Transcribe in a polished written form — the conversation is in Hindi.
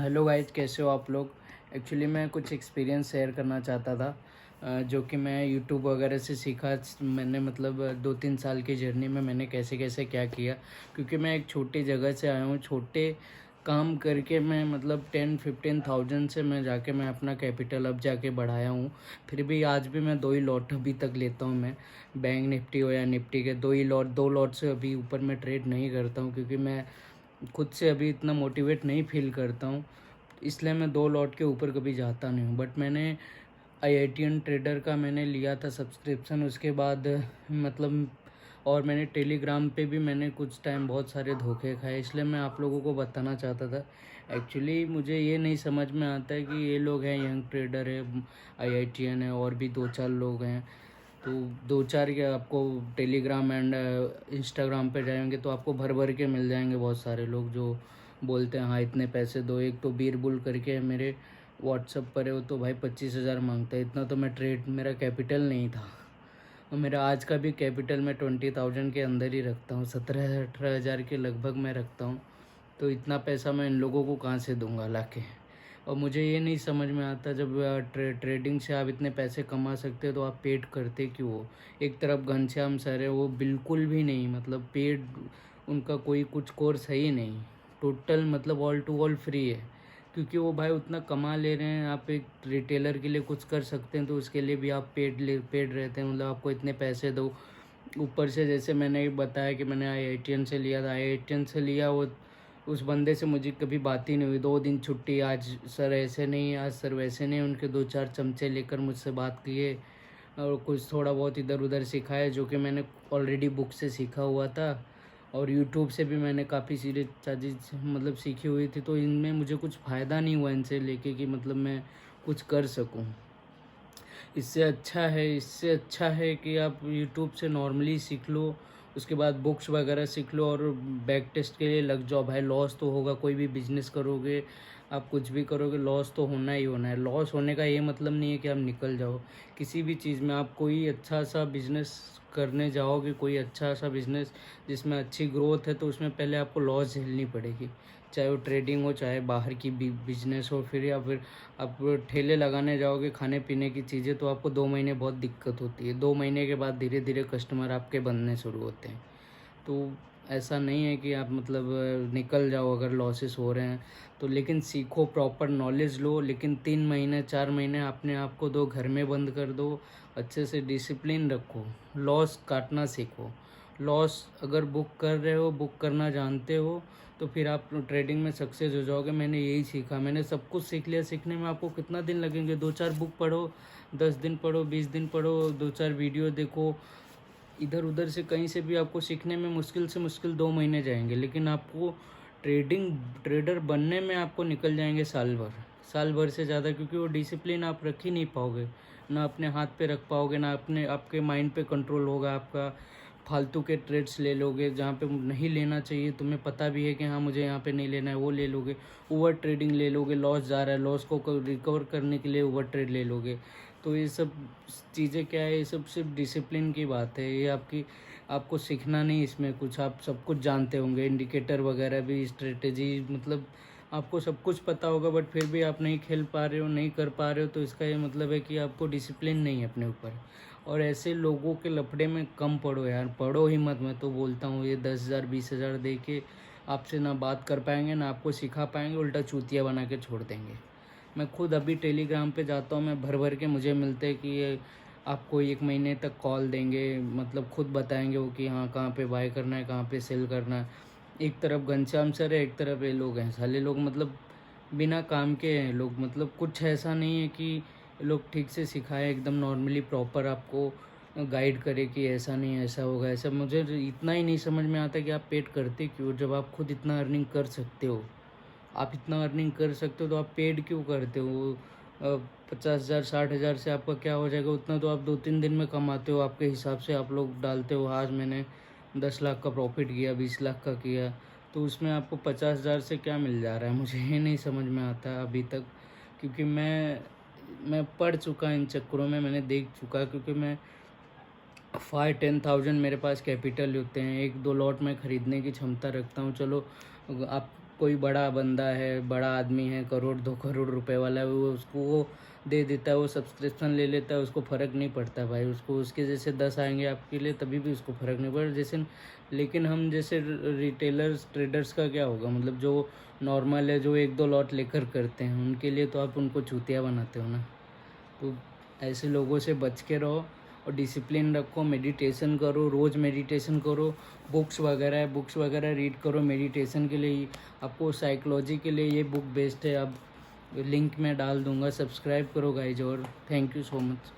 हेलो गाइज, कैसे हो आप लोग। एक्चुअली मैं कुछ एक्सपीरियंस शेयर करना चाहता था, जो कि मैं यूट्यूब वगैरह से सीखा। मैंने मतलब 2-3 साल की जर्नी में मैंने कैसे कैसे क्या किया, क्योंकि मैं एक छोटी जगह से आया हूँ। छोटे काम करके मैं मतलब 10-15 थाउजेंड से मैं अपना कैपिटल अब जाके बढ़ाया हूँ। फिर भी आज भी मैं 2 ही लॉट अभी तक लेता हूँ। मैं बैंक निफ्टी हो या निफ्टी के 2 लॉट से अभी ऊपर मैं ट्रेड नहीं करता हूँ, क्योंकि मैं खुद से अभी इतना मोटिवेट नहीं फील करता हूँ। इसलिए मैं 2 लॉट के ऊपर कभी जाता नहीं हूँ। बट मैंने IITN ट्रेडर का मैंने लिया था सब्सक्रिप्शन, उसके बाद मतलब और मैंने टेलीग्राम पे भी मैंने कुछ टाइम बहुत सारे धोखे खाए। इसलिए मैं आप लोगों को बताना चाहता था। एक्चुअली मुझे ये नहीं समझ में आता है कि ये लोग हैं, यंग ट्रेडर है, IITN है, और भी 2-4 लोग हैं। तो 2-4 के आपको टेलीग्राम एंड इंस्टाग्राम पे जाएंगे तो आपको भर भर के मिल जाएंगे बहुत सारे लोग जो बोलते हैं हाँ इतने पैसे दो। एक तो बीरबुल करके मेरे व्हाट्सअप पर है, वो तो भाई 25,000 मांगता है। इतना तो मैं ट्रेड, मेरा कैपिटल नहीं था। और मेरा आज का भी कैपिटल मैं 20,000 के अंदर ही रखता हूँ, 17-18 हज़ार के लगभग मैं रखता हूँ। तो इतना पैसा मैं इन लोगों को कहाँ से दूंगा लाके। और मुझे ये नहीं समझ में आता, जब ट्रेडिंग से आप इतने पैसे कमा सकते हो तो आप पेड करते क्यों हो। एक तरफ घनश्याम सर है, वो बिल्कुल भी नहीं, मतलब पेड उनका कोई कुछ कोर्स है ही नहीं। टोटल मतलब ऑल टू ऑल फ्री है, क्योंकि वो भाई उतना कमा ले रहे हैं। आप एक रिटेलर के लिए कुछ कर सकते हैं तो उसके लिए भी आप पेड रहते हैं, मतलब आपको इतने पैसे दो। ऊपर से जैसे मैंने बताया कि मैंने IITN से लिया था, IITN से लिया, वो उस बंदे से मुझे कभी बात ही नहीं हुई। 2 दिन छुट्टी, आज सर ऐसे नहीं, आज सर वैसे नहीं। उनके 2-4 चमचे लेकर मुझसे बात किए और कुछ थोड़ा बहुत इधर उधर सिखाया, जो कि मैंने ऑलरेडी बुक से सीखा हुआ था। और यूट्यूब से भी मैंने काफ़ी सीरीज चीज़ मतलब सीखी हुई थी। तो इनमें मुझे कुछ फ़ायदा नहीं हुआ इनसे लेके कि मतलब मैं कुछ कर सकूं। इससे अच्छा है कि आप यूट्यूब से नॉर्मली सीख लो, उसके बाद बुक्स वगैरह सीख लो और बैक टेस्ट के लिए लग जाओ। भाई लॉस तो होगा, कोई भी बिजनेस करोगे, आप कुछ भी करोगे, लॉस तो होना ही होना है। लॉस होने का ये मतलब नहीं है कि आप निकल जाओ किसी भी चीज़ में। आप कोई अच्छा सा बिजनेस करने जाओगे, कोई अच्छा सा बिजनेस जिसमें अच्छी ग्रोथ है, तो उसमें पहले आपको लॉस झेलनी पड़ेगी। चाहे वो ट्रेडिंग हो, चाहे बाहर की बिजनेस हो, फिर आप ठेले लगाने जाओगे खाने पीने की चीज़ें, तो आपको 2 महीने बहुत दिक्कत होती है। 2 महीने के बाद धीरे धीरे कस्टमर आपके बनने शुरू होते हैं। तो ऐसा नहीं है कि आप मतलब निकल जाओ अगर लॉसेस हो रहे हैं तो। लेकिन सीखो, प्रॉपर नॉलेज लो, लेकिन 3 महीने 4 महीने अपने आप को दो, घर में बंद कर दो, अच्छे से डिसिप्लिन रखो, लॉस काटना सीखो। लॉस अगर बुक कर रहे हो, बुक करना जानते हो, तो फिर आप ट्रेडिंग में सक्सेस हो जाओगे। मैंने यही सीखा, मैंने सब कुछ सीख लिया। सीखने में आपको कितना दिन लगेंगे, 2-4 बुक पढ़ो, 10 दिन पढ़ो, 20 दिन पढ़ो, 2-4 वीडियो देखो, इधर उधर से कहीं से भी आपको सीखने में मुश्किल से मुश्किल 2 महीने जाएंगे। लेकिन आपको ट्रेडर बनने में आपको निकल जाएंगे साल भर से ज़्यादा, क्योंकि वो डिसिप्लिन आप रख ही नहीं पाओगे, ना अपने हाथ पे रख पाओगे, ना आपके माइंड पे कंट्रोल होगा आपका। फालतू के ट्रेड्स ले लोगे जहाँ पे नहीं लेना चाहिए, तुम्हें पता भी है कि हाँ मुझे यहाँ पे नहीं लेना है, वो ले लोगे। ओवर ट्रेडिंग ले लोगे, लॉस जा रहा है, लॉस को रिकवर करने के लिए ओवर ट्रेड ले लोगे। तो ये सब चीज़ें क्या है, ये सब सिर्फ डिसिप्लिन की बात है। ये आपको सीखना नहीं इसमें कुछ, आप सब कुछ जानते होंगे, इंडिकेटर वगैरह भी, स्ट्रेटेजी, मतलब आपको सब कुछ पता होगा, बट फिर भी आप नहीं खेल पा रहे हो, नहीं कर पा रहे हो, तो इसका ये मतलब है कि आपको डिसिप्लिन नहीं है अपने ऊपर। और ऐसे लोगों के लफड़े में कम पड़ो यार, पड़ो ही मत। मैं तो बोलता हूँ ये 10,000 20,000 दे के आपसे ना बात कर पाएंगे, ना आपको सिखा पाएंगे, उल्टा चूतिया बना के छोड़ देंगे। मैं खुद अभी टेलीग्राम पे जाता हूँ, मैं भर भर के मुझे मिलते हैं कि ये आपको 1 महीने तक कॉल देंगे, मतलब खुद बताएंगे वो कि हाँ कहाँ पे बाय करना है, कहाँ पे सेल करना है। एक तरफ घनश्याम सर है, एक तरफ ये लोग हैं, साले लोग मतलब बिना काम के हैं लोग। मतलब कुछ ऐसा नहीं है कि ये लोग ठीक से सिखाए, एकदम नॉर्मली प्रॉपर आपको गाइड करे कि ऐसा नहीं ऐसा होगा ऐसा। मुझे इतना ही नहीं समझ में आता कि आप पेड करते क्यों, जब आप खुद इतना अर्निंग कर सकते हो। आप इतना अर्निंग कर सकते हो तो आप पेड क्यों करते हो। 50,000 60,000 से आपका क्या हो जाएगा, उतना तो आप 2-3 दिन में कमाते हो। आपके हिसाब से आप लोग डालते हो, आज मैंने 10 लाख का प्रॉफिट किया, 20 लाख का किया, तो उसमें आपको 50,000 से क्या मिल जा रहा है, मुझे ये नहीं समझ में आता अभी तक। क्योंकि मैं पढ़ चुका इन चक्करों में, मैंने देख चुका, क्योंकि मैं 5-10 थाउजेंड मेरे पास कैपिटल होते हैं, 1-2 लॉट में ख़रीदने की क्षमता रखता हूँ। चलो आप कोई बड़ा बंदा है, बड़ा आदमी है, करोड़ 2 करोड़ रुपए वाला है, वो उसको वो दे देता है, वो सब्सक्रिप्शन ले लेता है, उसको फ़र्क नहीं पड़ता भाई। उसको उसके जैसे 10 आएंगे आपके लिए तभी भी उसको फ़र्क नहीं पड़ता जैसे। लेकिन हम जैसे रिटेलर्स ट्रेडर्स का क्या होगा, मतलब जो नॉर्मल है, जो 1-2 लॉट लेकर करते हैं, उनके लिए तो आप उनको चूतिया बनाते हो ना। तो ऐसे लोगों से बच के रहो और डिसिप्लिन रखो, मेडिटेशन करो, रोज़ मेडिटेशन करो, बुक्स वगैरह रीड करो मेडिटेशन के लिए। आपको साइकोलॉजी के लिए ये बुक बेस्ट है। अब लिंक मैं डाल दूँगा, सब्सक्राइब करो गाइज, और थैंक यू सो मच।